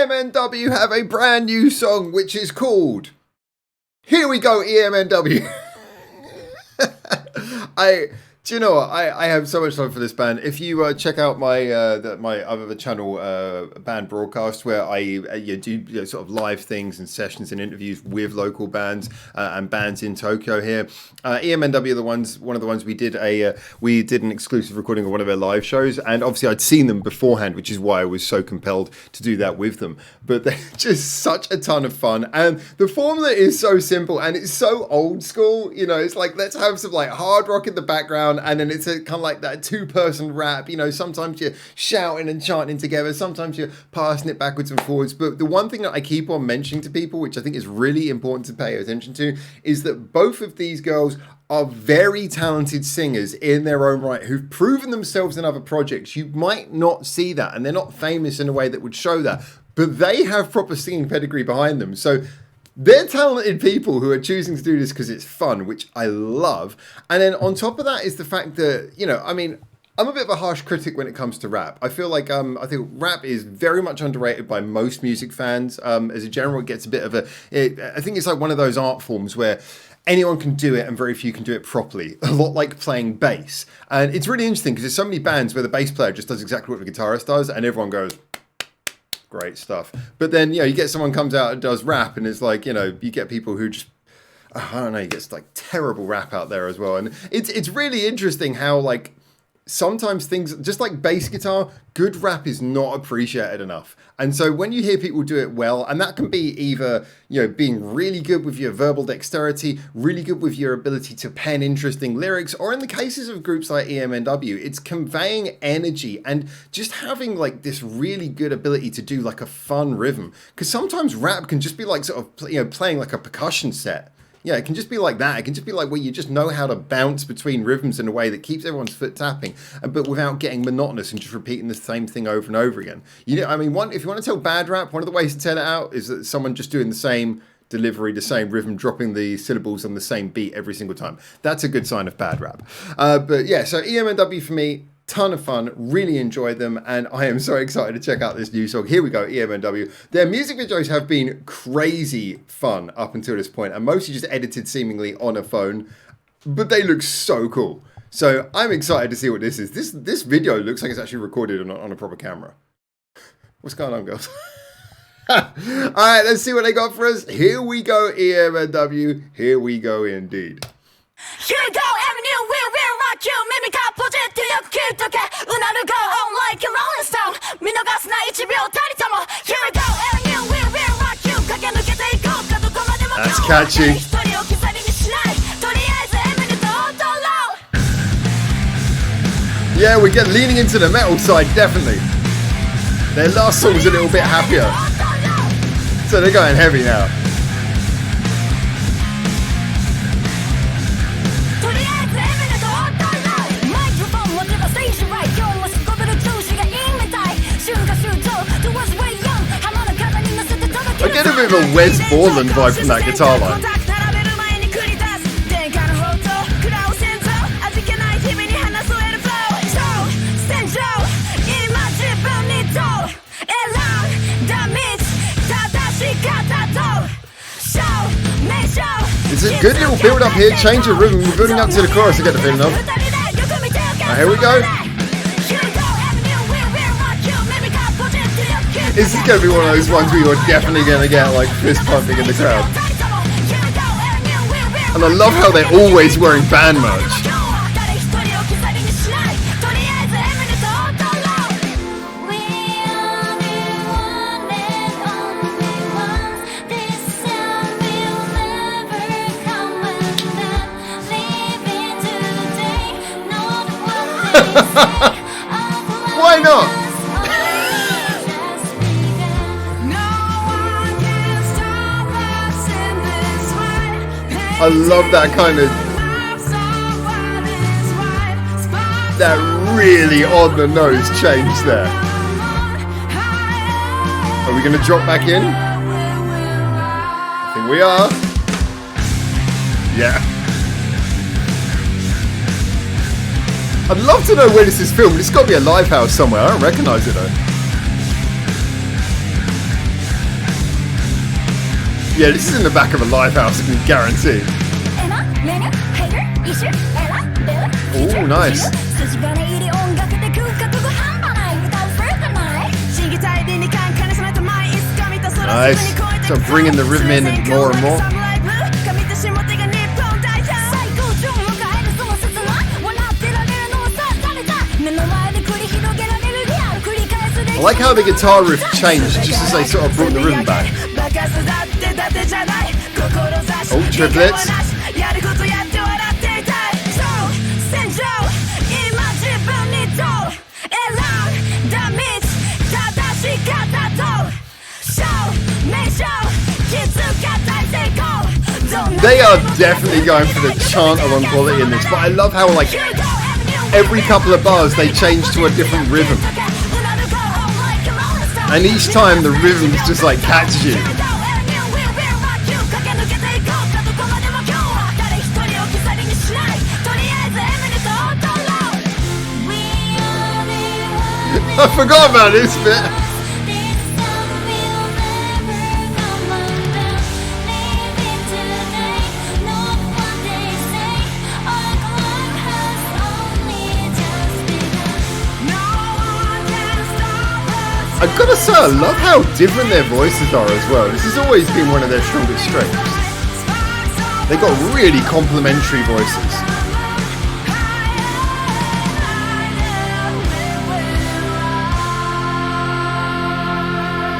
EMNW have a brand new song which is called Here We Go EMNW. Do you know what? I have so much love for this band. If you check out my my other channel, Band Broadcast, where I do sort of live things and sessions and interviews with local bands and bands in Tokyo here. EMNW are one of the ones we did an exclusive recording of one of their live shows, and obviously I'd seen them beforehand, which is why I was so compelled to do that with them. But they're just such a ton of fun, and the formula is so simple and it's so old school. You know, it's like, let's have some like hard rock in the background. And then it's a kind of like that two-person rap. You know, sometimes you're shouting and chanting together. Sometimes you're passing it backwards and forwards. But the one thing that I keep on mentioning to people, which I think is really important to pay attention to, is that both of these girls are very talented singers in their own right who've proven themselves in other projects. You might not see that, and they're not famous in a way that would show that. But they have proper singing pedigree behind them. So they're talented people who are choosing to do this because it's fun, which I love. And then on top of that is the fact that, you know, I mean, I'm a bit of a harsh critic when it comes to rap. I feel like I think rap is very much underrated by most music fans. As a general, it gets a bit of I think it's like one of those art forms where anyone can do it and very few can do it properly. A lot like playing bass. And it's really interesting because there's so many bands where the bass player just does exactly what the guitarist does and everyone goes, great stuff. But then, you know, you get someone comes out and does rap and it's like, you know, you get people who just, I don't know, you get like terrible rap out there as well. And it's really interesting how like sometimes things, just like bass guitar, good rap is not appreciated enough. And so when you hear people do it well, and that can be either, you know, being really good with your verbal dexterity, really good with your ability to pen interesting lyrics, or in the cases of groups like EMNW, it's conveying energy and just having like this really good ability to do like a fun rhythm. Because sometimes rap can just be like sort of, you know, playing like a percussion set. Yeah, it can just be like that. It can just be like where you just know how to bounce between rhythms in a way that keeps everyone's foot tapping, but without getting monotonous and just repeating the same thing over and over again. You know, I mean, if you want to tell bad rap, one of the ways to tell it out is that someone just doing the same delivery, the same rhythm, dropping the syllables on the same beat every single time. That's a good sign of bad rap. But yeah, so EMNW for me, ton of fun, really enjoyed them, and I am so excited to check out this new song. Here we go, EMNW. Their music videos have been crazy fun up until this point, and mostly just edited seemingly on a phone, but they look so cool. So I'm excited to see what this is. This video looks like it's actually recorded on a proper camera. What's going on, girls? Alright, let's see what they got for us. Here we go, EMNW. Here we go indeed. Here we go, Avenue, we will rock you. Mimic project, you keep the cat. Unaru go on like a rolling stone. Minogasu na 1秒たりとも. Here we go, Avenue, we will rock you. 駆け抜けていこうかどこまでも That's catchy. 一人を飾りにしない。とりあえず M でと踊ろう. Yeah, we get leaning into the metal side, definitely. Their last song was a little bit happier. So they're going heavy now. I get a bit of a Wes Borland vibe from that guitar line. It's a good little build up here, change of rhythm, we're building up to the chorus to get the feeling of. Right, here we go. This is going to be one of those ones where you're definitely going to get like fist pumping in the crowd. And I love how they're always wearing band merch. Why not? I love that kind of, that really on the nose change there. Are we going to drop back in? I think we are. Yeah. I'd love to know where this is filmed. It's got to be a live house somewhere. I don't recognise it though. Yeah, this is in the back of a live house, I can guarantee. Oh, nice. Nice. So bringing the rhythm in more and more. I like how the guitar riff changed just as they sort of brought the rhythm back. Oh, triplets. They are definitely going for the chant along quality in this, but I love how like every couple of bars they change to a different rhythm. And each time the rhythm just like catches you. I forgot about this bit. I've got to say, I love how different their voices are as well. This has always been one of their strongest strengths. They've got really complementary voices.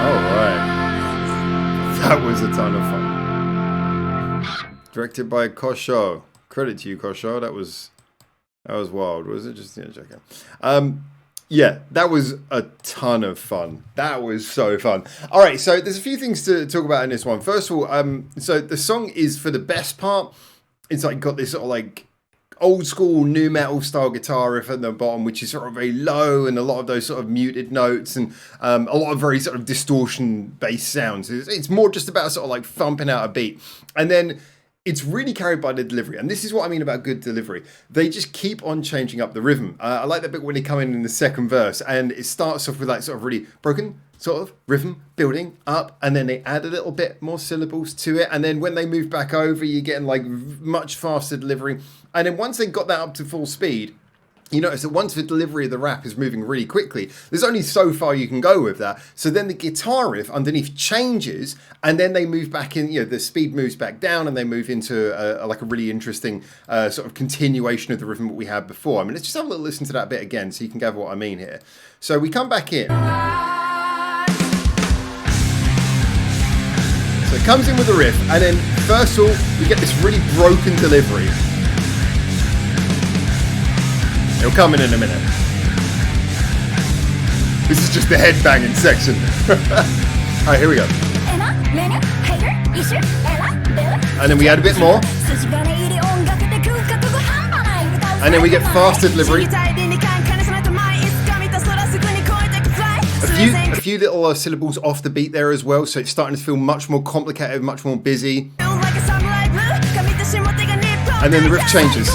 Alright. That was a ton of fun. Directed by Kosho. Credit to you, Kosho. That was wild, was it? Just checking. Yeah, that was a ton of fun. That was so fun. All right, so there's a few things to talk about in this one. First of all, so the song is, for the best part, it's like got this sort of like old school new metal style guitar riff at the bottom, which is sort of very low, and a lot of those sort of muted notes, and a lot of very sort of distortion based sounds. It's more just about sort of like thumping out a beat, and then it's really carried by the delivery. And this is what I mean about good delivery. They just keep on changing up the rhythm. I like that bit when they come in the second verse, and it starts off with like sort of really broken sort of rhythm building up, and then they add a little bit more syllables to it. And then when they move back over, you're getting like much faster delivery. And then once they got that up to full speed, you notice that once the delivery of the rap is moving really quickly, there's only so far you can go with that. So then the guitar riff underneath changes, and then they move back in, the speed moves back down, and they move into like a really interesting sort of continuation of the rhythm that we had before. I mean, let's just have a little listen to that bit again so you can gather what I mean here. So we come back in. So it comes in with the riff, and then first of all, we get this really broken delivery. It'll come in a minute. This is just the headbanging section. Alright, here we go. And then we add a bit more. And then we get faster delivery. A few little syllables off the beat there as well, so it's starting to feel much more complicated, much more busy. And then the riff changes.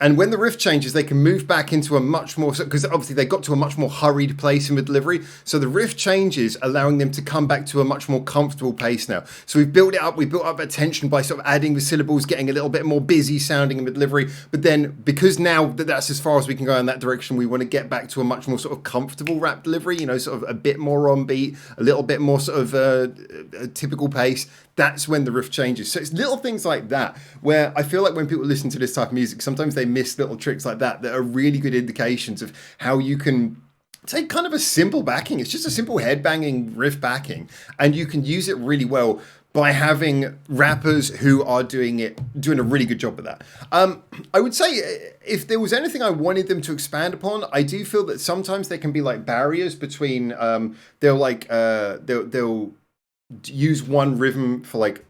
And when the riff changes, they can move back into a much more, because obviously they got to a much more hurried place in the delivery. So the riff changes, allowing them to come back to a much more comfortable pace now. So we've built it up, we built up that tension by sort of adding the syllables, getting a little bit more busy sounding in the delivery. But then because now that's as far as we can go in that direction, we want to get back to a much more sort of comfortable rap delivery, sort of a bit more on beat, a little bit more sort of a typical pace. That's when the riff changes. So it's little things like that where I feel like when people listen to this type of music, sometimes they miss little tricks like that are really good indications of how you can take kind of a simple backing. It's just a simple headbanging riff backing, and you can use it really well by having rappers who are doing a really good job of that. I would say if there was anything I wanted them to expand upon, I do feel that sometimes there can be like barriers between they'll use one rhythm for like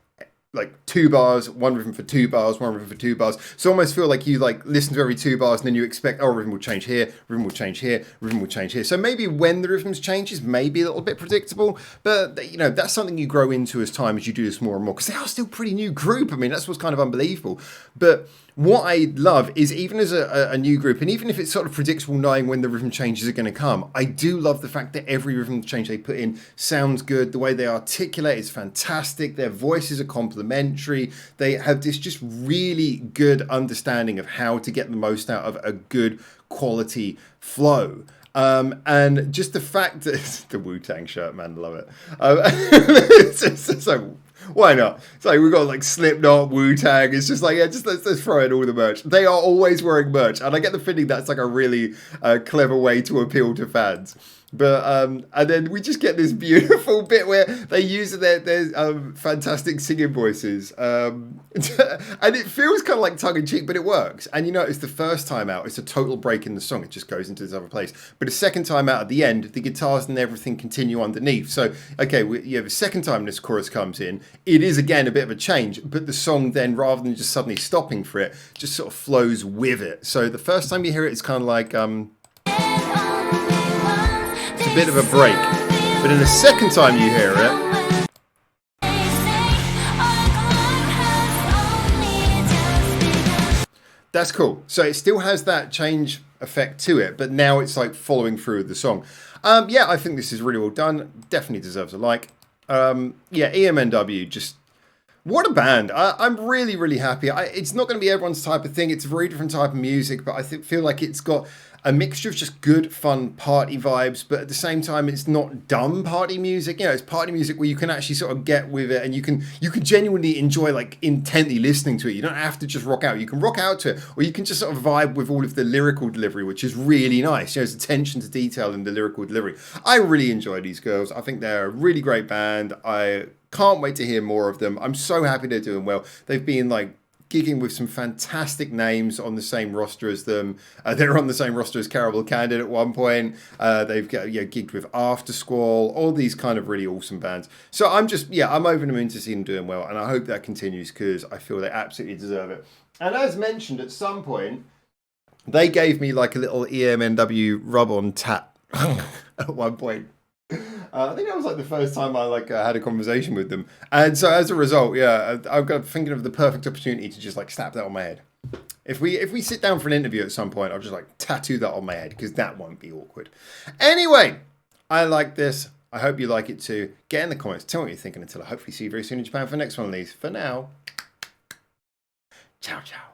like 2 bars, one rhythm for 2 bars, one rhythm for 2 bars. So almost feel like you like listen to every 2 bars and then you expect, oh, rhythm will change here, rhythm will change here, rhythm will change here. So maybe when the rhythms changes, maybe a little bit predictable, but you know, that's something you grow into as time as you do this more and more, because they are still a pretty new group. I mean, that's what's kind of unbelievable. But what I love is, even as a new group, and even if it's sort of predictable knowing when the rhythm changes are going to come, I do love the fact that every rhythm change they put in sounds good. The way they articulate is fantastic. Their voices are complementary. They have this just really good understanding of how to get the most out of a good quality flow. And just the fact that the Wu-Tang shirt, man, love it. So why not? It's like we've got like Slipknot, Wu-Tang. It's just like, yeah, just let's throw in all the merch. They are always wearing merch, and I get the feeling that's like a really clever way to appeal to fans. But and then we just get this beautiful bit where they use their fantastic singing voices, and it feels kind of like tongue in cheek, but it works. And you notice the first time out, it's a total break in the song; it just goes into this other place. But the second time out, at the end, the guitars and everything continue underneath. So okay, the second time this chorus comes in, it is again a bit of a change, but the song then, rather than just suddenly stopping for it, just sort of flows with it. So the first time you hear it, it's kind of like it's a bit of a break, but in the second time you hear it, that's cool. So it still has that change effect to it, but now it's like following through the song. Yeah, I think this is really well done. Definitely deserves a like. Yeah, EMNW, just what a band. I'm really, really happy. It's not going to be everyone's type of thing. It's a very different type of music, but I feel like it's got a mixture of just good, fun party vibes, but at the same time, it's not dumb party music. You know, it's party music where you can actually sort of get with it, and you can genuinely enjoy, like, intently listening to it. You don't have to just rock out. You can rock out to it, or you can just sort of vibe with all of the lyrical delivery, which is really nice. You know, there's attention to detail in the lyrical delivery. I really enjoy these girls. I think they're a really great band. I can't wait to hear more of them. I'm so happy they're doing well. They've been, like, gigging with some fantastic names on the same roster as them. They're on the same roster as Candid at one point. They've gigged with After Squall, all these kind of really awesome bands. So I'm over the moon to see them doing well, and I hope that continues because I feel they absolutely deserve it. And as mentioned, at some point, they gave me like a little EMNW rub-on tat at one point. I think that was like the first time I had a conversation with them, and so as a result, I'm thinking of the perfect opportunity to just like slap that on my head. If we sit down for an interview at some point, I'll just like tattoo that on my head because that won't be awkward. Anyway, I like this. I hope you like it too. Get in the comments. Tell me what you're thinking. Until I hopefully see you very soon in Japan for the next one of these. For now, ciao ciao.